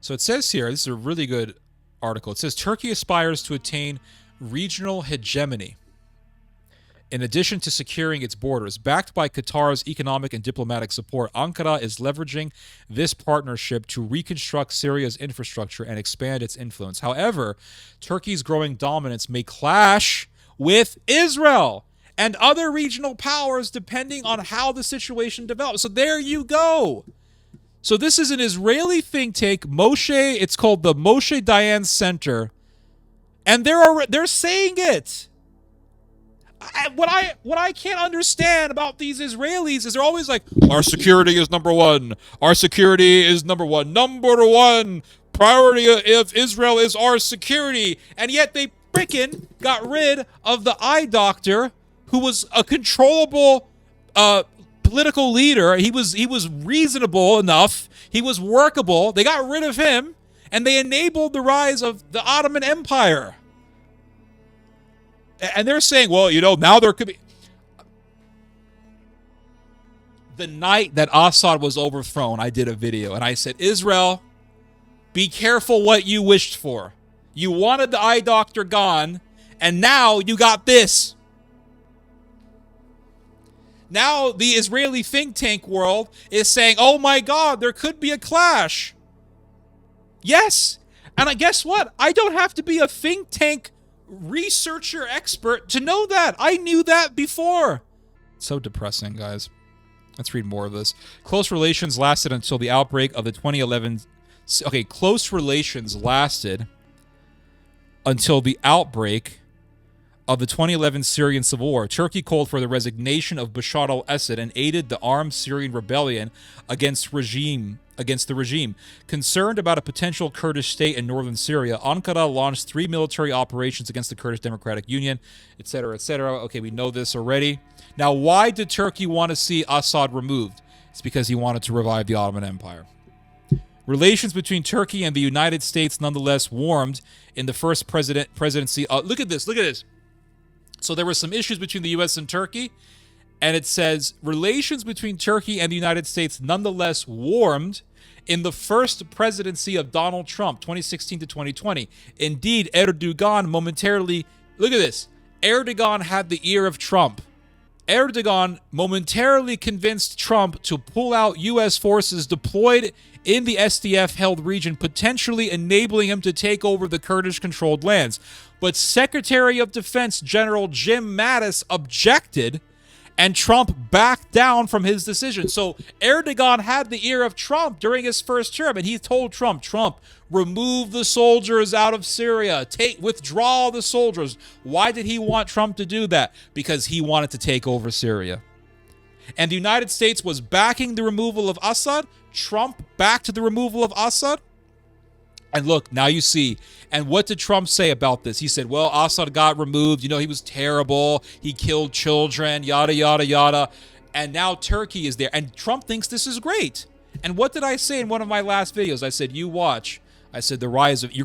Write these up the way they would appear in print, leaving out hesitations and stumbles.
So it says here, this is a really good article. It says Turkey aspires to attain regional hegemony in addition to securing its borders. Backed by Qatar's economic and diplomatic support, Ankara is leveraging this partnership to reconstruct Syria's infrastructure and expand its influence. However, Turkey's growing dominance may clash with Israel and other regional powers depending on how the situation develops. So there you go. So this is an Israeli think tank, Moshe. It's called the Moshe Dayan Center, and they're saying it. What I can't understand about these Israelis is they're always like, our security is number one. Our security is number one. Number one priority of Israel is our security, and yet they frickin' got rid of the eye doctor who was a controllable political leader. He was reasonable enough. He was workable. They got rid of him, and they enabled the rise of the Ottoman Empire. And they're saying, well, now there could be. The night that Assad was overthrown, I did a video, and I said, Israel, be careful what you wished for. You wanted the eye doctor gone, and now you got this. Now the Israeli think tank world is saying, oh my God, there could be a clash. Yes. And guess what? I don't have to be a think tank researcher expert to know that. I knew that before. So depressing, guys. Let's read more of this. Close relations lasted until the outbreak of the 2011... Okay, close relations lasted until the outbreak of the 2011 Syrian civil war. Turkey called for the resignation of Bashar al-Assad and aided the armed Syrian rebellion against the regime. Concerned about a potential Kurdish state in northern Syria, Ankara launched 3 military operations against the Kurdish Democratic Union, etc., etc. Okay, we know this already. Now, why did Turkey want to see Assad removed? It's because he wanted to revive the Ottoman Empire. Relations between Turkey and the United States nonetheless warmed in the first presidency. Look at this. So there were some issues between the U.S. and Turkey, and it says relations between Turkey and the United States nonetheless warmed in the first presidency of Donald Trump, 2016 to 2020. Indeed, Erdogan momentarily, look at this, Erdogan had the ear of Trump. Erdogan momentarily convinced Trump to pull out U.S. forces deployed in the SDF-held region, potentially enabling him to take over the Kurdish-controlled lands. But Secretary of Defense General Jim Mattis objected, and Trump backed down from his decision. So Erdogan had the ear of Trump during his first term, and he told Trump, remove the soldiers out of Syria. Withdraw the soldiers. Why did he want Trump to do that? Because he wanted to take over Syria. And the United States was backing the removal of Assad. Trump backed the removal of Assad. And look, now you see. And what did Trump say about this? He said, well, Assad got removed. He was terrible. He killed children, yada, yada, yada. And now Turkey is there. And Trump thinks this is great. And what did I say in one of my last videos? I said, you watch. I said, you're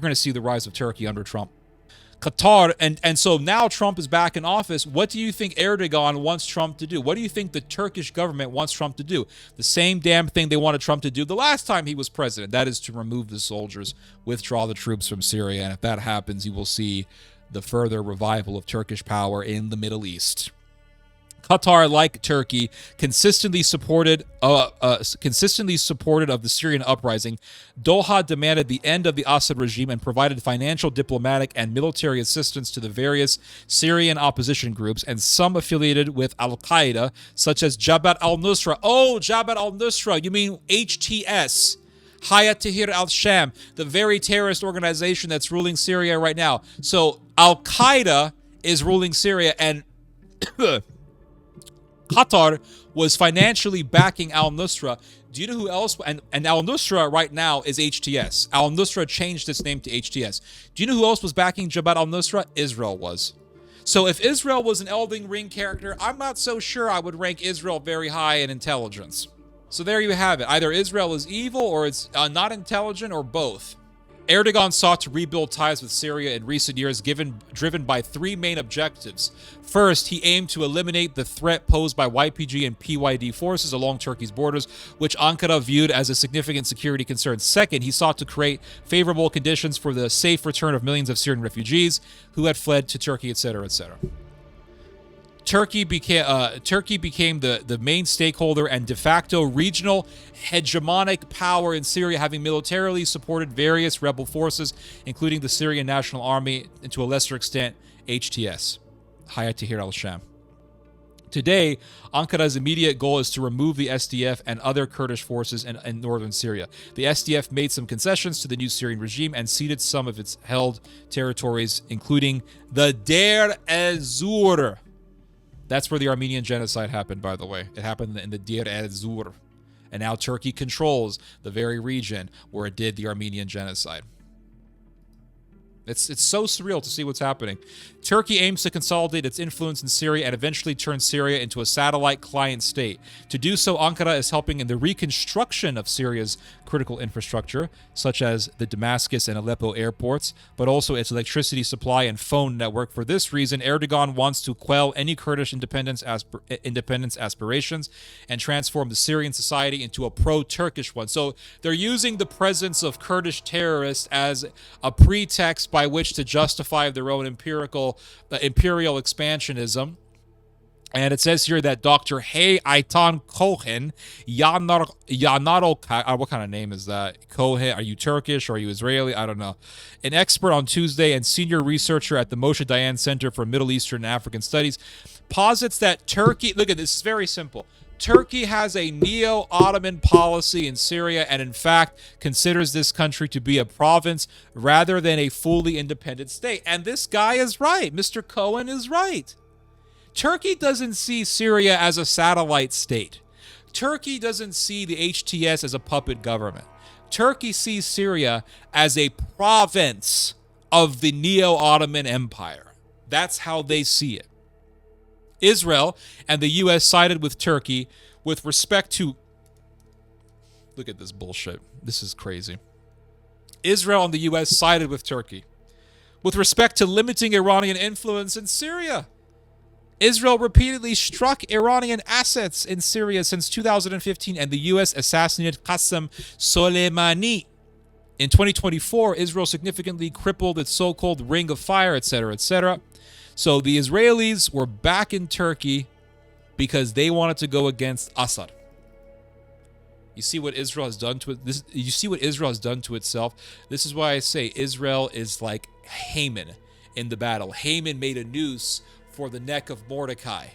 going to see the rise of Turkey under Trump. Qatar, and so now Trump is back in office. What do you think Erdogan wants Trump to do? What do you think the Turkish government wants Trump to do? The same damn thing they wanted Trump to do the last time he was president. That is to remove the soldiers, withdraw the troops from Syria. And if that happens, you will see the further revival of Turkish power in the Middle East. Qatar, like Turkey, consistently supported of the Syrian uprising. Doha demanded the end of the Assad regime and provided financial, diplomatic, and military assistance to the various Syrian opposition groups and some affiliated with al-Qaeda, such as Jabhat al-Nusra. Oh, Jabhat al-Nusra, you mean HTS. Hayat Tahrir al-Sham, the very terrorist organization that's ruling Syria right now. So al-Qaeda is ruling Syria, and Qatar was financially backing al-Nusra. Do you know who else? And al-Nusra right now is HTS. Al-Nusra changed its name to HTS. Do you know who else was backing Jabhat al-Nusra? Israel was. So if Israel was an Elden Ring character, I'm not so sure I would rank Israel very high in intelligence. So there you have it. Either Israel is evil or it's not intelligent or both. Erdogan sought to rebuild ties with Syria in recent years, driven by three main objectives. First, he aimed to eliminate the threat posed by YPG and PYD forces along Turkey's borders, which Ankara viewed as a significant security concern. Second, he sought to create favorable conditions for the safe return of millions of Syrian refugees who had fled to Turkey, etc., etc. Turkey became the main stakeholder and de facto regional hegemonic power in Syria, having militarily supported various rebel forces, including the Syrian National Army and to a lesser extent HTS, Hayat Tahrir al-Sham. Today, Ankara's immediate goal is to remove the SDF and other Kurdish forces in northern Syria. The SDF made some concessions to the new Syrian regime and ceded some of its held territories, including the Deir ez-Zor. That's where the Armenian genocide happened, by the way. It happened in the Deir ez-Zor. And now Turkey controls the very region where it did the Armenian genocide. It's so surreal to see what's happening. Turkey aims to consolidate its influence in Syria and eventually turn Syria into a satellite client state. To do so, Ankara is helping in the reconstruction of Syria's critical infrastructure, such as the Damascus and Aleppo airports, but also its electricity supply and phone network. For this reason, Erdogan wants to quell any Kurdish independence aspirations and transform the Syrian society into a pro-Turkish one. So they're using the presence of Kurdish terrorists as a pretext by which to justify their own imperial expansionism. And it says here that Dr. Hey Aytan Cohen, what kind of name is that? Cohen, are you Turkish or are you Israeli? I don't know. An expert on Tuesday and senior researcher at the Moshe Dayan Center for Middle Eastern and African Studies, posits that Turkey, look at this, it's very simple. Turkey has a neo-Ottoman policy in Syria and, in fact, considers this country to be a province rather than a fully independent state. And this guy is right. Mr. Cohen is right. Turkey doesn't see Syria as a satellite state. Turkey doesn't see the HTS as a puppet government. Turkey sees Syria as a province of the neo-Ottoman Empire. That's how they see it. Israel and the U.S. sided with Turkey with respect to... Look at this bullshit. This is crazy. Israel and the U.S. sided with Turkey with respect to limiting Iranian influence in Syria. Israel repeatedly struck Iranian assets in Syria since 2015, and the U.S. assassinated Qasem Soleimani. In 2024, Israel significantly crippled its so-called Ring of Fire, etc., etc. So the Israelis were back in Turkey because they wanted to go against Assad. You see what Israel has done to it. You see what Israel has done to itself. This is why I say Israel is like Haman in the battle. Haman made a noose for the neck of Mordecai,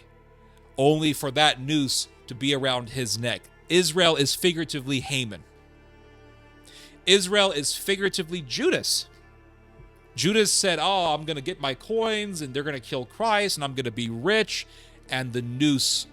only for that noose to be around his neck. Israel is figuratively Haman. Israel is figuratively Judas. Judas said, oh, I'm going to get my coins and they're going to kill Christ and I'm going to be rich. And the noose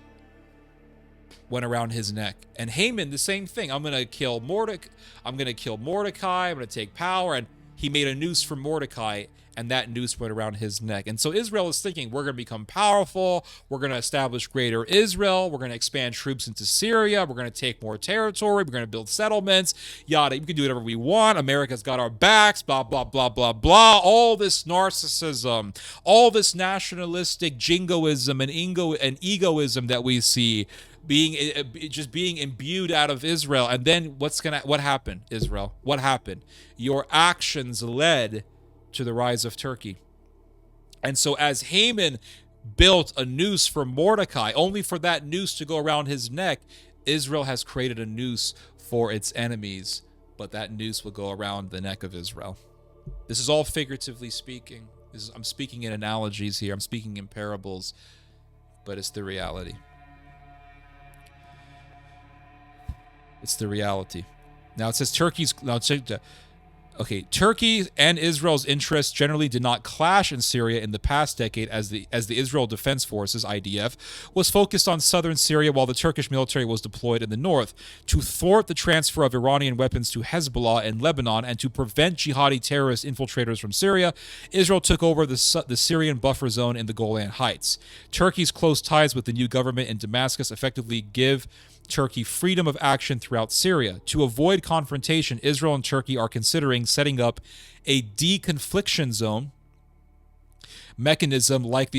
went around his neck. And Haman, the same thing. I'm going to kill Mordecai. I'm going to take power. And he made a noose for Mordecai, and that noose went around his neck. And so Israel is thinking, we're going to become powerful. We're going to establish greater Israel. We're going to expand troops into Syria. We're going to take more territory. We're going to build settlements. Yada. We can do whatever we want. America's got our backs. Blah, blah, blah, blah, blah. All this narcissism, all this nationalistic jingoism and egoism that we see being imbued out of Israel. And then what happened, Israel? What happened? Your actions led to the rise of Turkey. And so as Haman built a noose for Mordecai, only for that noose to go around his neck, Israel has created a noose for its enemies, but that noose will go around the neck of Israel. This is all figuratively speaking. I'm speaking in analogies here. I'm speaking in parables, but it's the reality. It's the reality. Now it says Turkey and Israel's interests generally did not clash in Syria in the past decade, as the Israel Defense Forces (IDF) was focused on southern Syria, while the Turkish military was deployed in the north. To thwart the transfer of Iranian weapons to Hezbollah in Lebanon and to prevent jihadi terrorist infiltrators from Syria, Israel took over the Syrian buffer zone in the Golan Heights. Turkey's close ties with the new government in Damascus effectively give Turkey freedom of action throughout Syria. To avoid confrontation, Israel and Turkey are considering setting up a deconfliction zone mechanism like that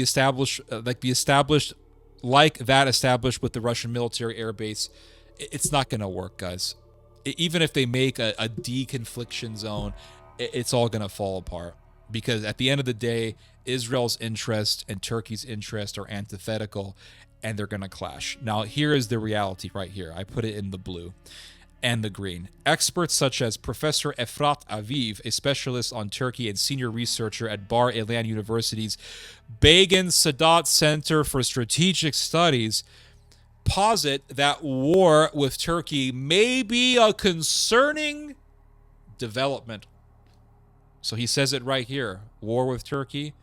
established with the Russian military air base. It's not going to work, guys. Even if they make a deconfliction zone, it's all going to fall apart, because at the end of the day, Israel's interest and Turkey's interest are antithetical, and they're going to clash. Now, here is the reality right here. I put it in the blue and the green. Experts such as Professor Efrat Aviv, a specialist on Turkey and senior researcher at Bar Ilan University's Begin Sadat Center for Strategic Studies, posit that war with Turkey may be a concerning development. So he says it right here. War with Turkey,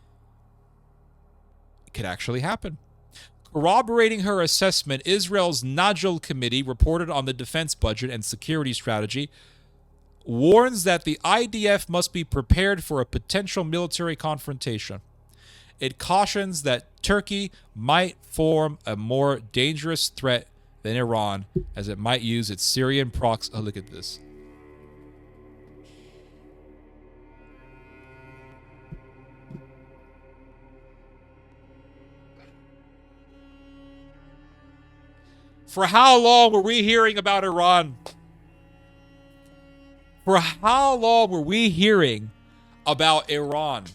it could actually happen. Corroborating her assessment, Israel's Najal Committee, reported on the defense budget and security strategy, warns that the IDF must be prepared for a potential military confrontation. It cautions that Turkey might form a more dangerous threat than Iran, as it might use its Syrian proxy. Oh, look at this. For how long were we hearing about Iran? For how long were we hearing about Iran?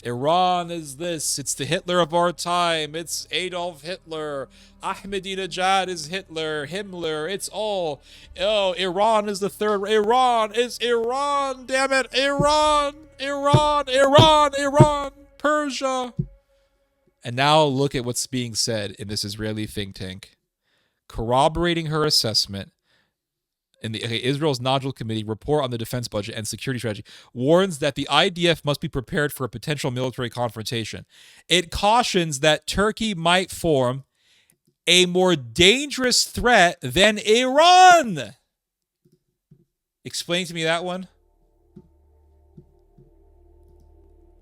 Iran is this. It's the Hitler of our time. It's Adolf Hitler. Ahmadinejad is Hitler. Himmler. It's all. Oh, Iran is the third. Iran is Iran. Damn it. Iran. Iran. Iran. Iran. Persia. And now look at what's being said in this Israeli think tank. Corroborating her assessment, in the Israel's Najal Committee report on the defense budget and security strategy, warns that the IDF must be prepared for a potential military confrontation. It cautions that Turkey might form a more dangerous threat than Iran. Explain to me that one.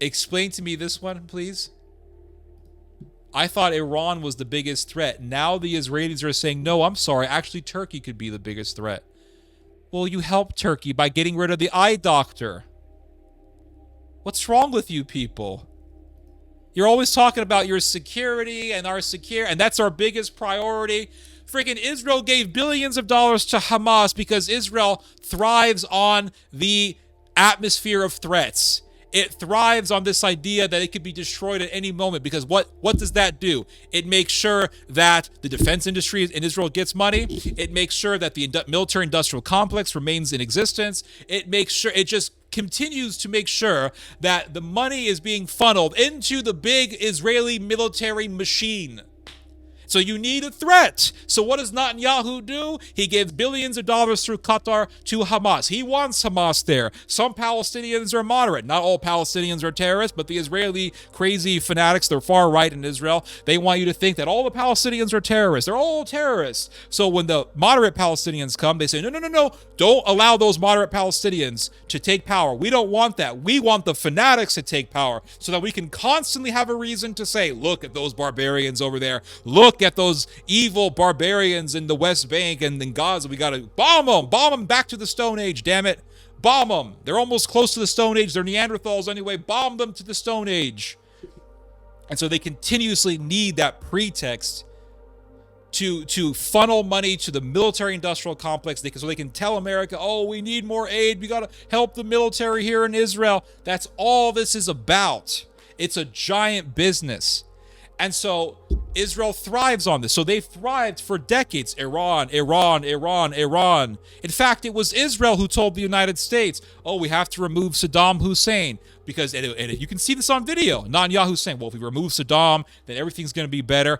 Explain to me this one, please. I thought Iran was the biggest threat. Now the Israelis are saying, no, I'm sorry, actually Turkey could be the biggest threat. Well, you help Turkey by getting rid of the eye doctor. What's wrong with you people? You're always talking about your security and our security, and that's our biggest priority. Freaking Israel gave billions of dollars to Hamas because Israel thrives on the atmosphere of threats. It thrives on this idea that it could be destroyed at any moment, because what does that do? It makes sure that the defense industry in Israel gets money. It makes sure that the military industrial complex remains in existence. It makes sure, it just continues to make sure that the money is being funneled into the big Israeli military machine. So you need a threat. So what does Netanyahu do? He gives billions of dollars through Qatar to Hamas. He wants Hamas there. Some Palestinians are moderate. Not all Palestinians are terrorists, but the Israeli crazy fanatics, they're far right in Israel, they want you to think that all the Palestinians are terrorists. They're all terrorists. So when the moderate Palestinians come, they say, no. Don't allow those moderate Palestinians to take power. We don't want that. We want the fanatics to take power so that we can constantly have a reason to say, look at those barbarians over there. Look at those evil barbarians in the West Bank and in Gaza. We got to bomb them back to the Stone Age, damn it. Bomb them. They're almost close to the Stone Age. They're Neanderthals anyway. Bomb them to the Stone Age. And so they continuously need that pretext to funnel money to the military industrial complex, so they can tell America, oh, we need more aid. We got to help the military here in Israel. That's all this is about. It's a giant business. And so Israel thrives on this. So they've thrived for decades. Iran. In fact, it was Israel who told the United States, oh, we have to remove Saddam Hussein. Because, and you can see this on video, Netanyahu saying, well, if we remove Saddam, then everything's going to be better.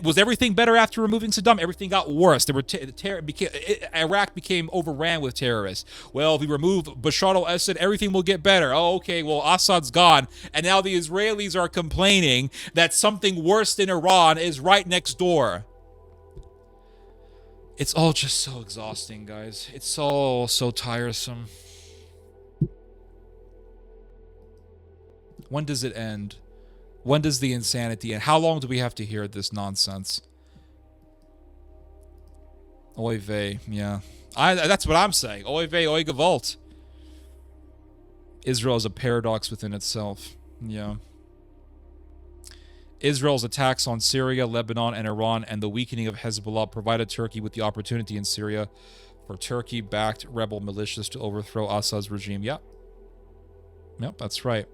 Was everything better after removing Saddam? Everything got worse. Iraq became overran with terrorists. Well, if we remove Bashar al-Assad, everything will get better. Oh, okay, well, Assad's gone. And now the Israelis are complaining that something worse than Iran is right next door. It's all just so exhausting, guys. It's all so tiresome. When does it end? When does the insanity end? How long do we have to hear this nonsense? Oy vey, yeah. That's what I'm saying. Oy vey, oy gewalt. Israel is a paradox within itself. Yeah. Israel's attacks on Syria, Lebanon, and Iran and the weakening of Hezbollah provided Turkey with the opportunity in Syria for Turkey-backed rebel militias to overthrow Assad's regime. Yep. Yep, that's right.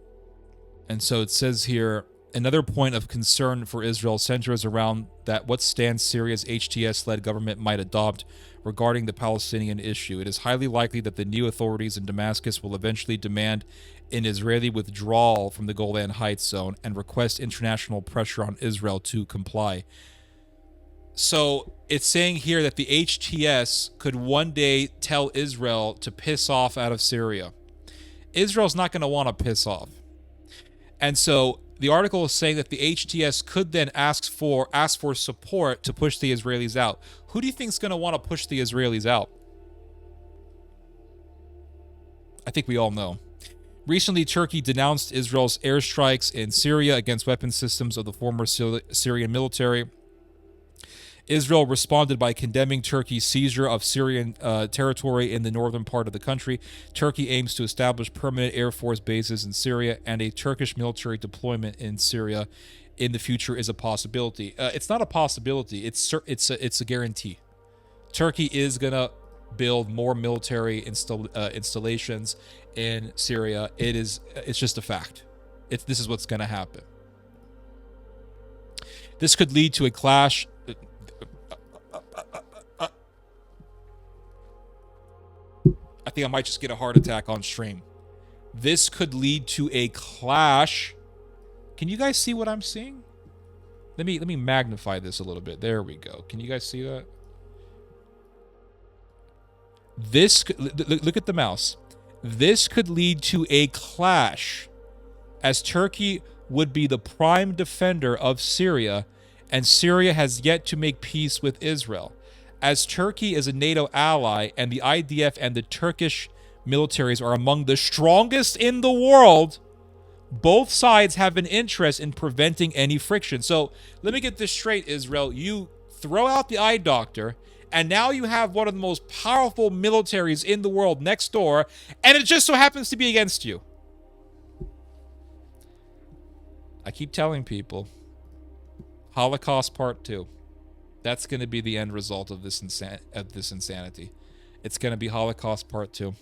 And so it says here, another point of concern for Israel centers around that what stance Syria's HTS-led government might adopt regarding the Palestinian issue. It is highly likely that the new authorities in Damascus will eventually demand an Israeli withdrawal from the Golan Heights zone and request international pressure on Israel to comply. So it's saying here that the HTS could one day tell Israel to piss off out of Syria. Israel's not going to want to piss off. And so the article is saying that the HTS could then ask for support to push the Israelis out. Who do you think is going to want to push the Israelis out? I think we all know. Recently, Turkey denounced Israel's airstrikes in Syria against weapon systems of the former Syrian military. Israel responded by condemning Turkey's seizure of Syrian territory in the northern part of the country. Turkey aims to establish permanent Air Force bases in Syria, and a Turkish military deployment in Syria in the future is a possibility. It's not a possibility. It's a guarantee. Turkey is going to build more military installations in Syria. It's just a fact. This is what's going to happen. This could lead to a clash. I think I might just get a heart attack on stream. This could lead to a clash. Can you guys see what I'm seeing? Let me magnify this a little bit. There we go. Can you guys see that? Look at the mouse. This could lead to a clash, as Turkey would be the prime defender of Syria, and Syria has yet to make peace with Israel. As Turkey is a NATO ally, and the IDF and the Turkish militaries are among the strongest in the world, both sides have an interest in preventing any friction. So let me get this straight, Israel. You throw out the eye doctor, and now you have one of the most powerful militaries in the world next door, and it just so happens to be against you. I keep telling people, Holocaust Part 2. That's going to be the end result of this insanity. It's going to be Holocaust Part 2.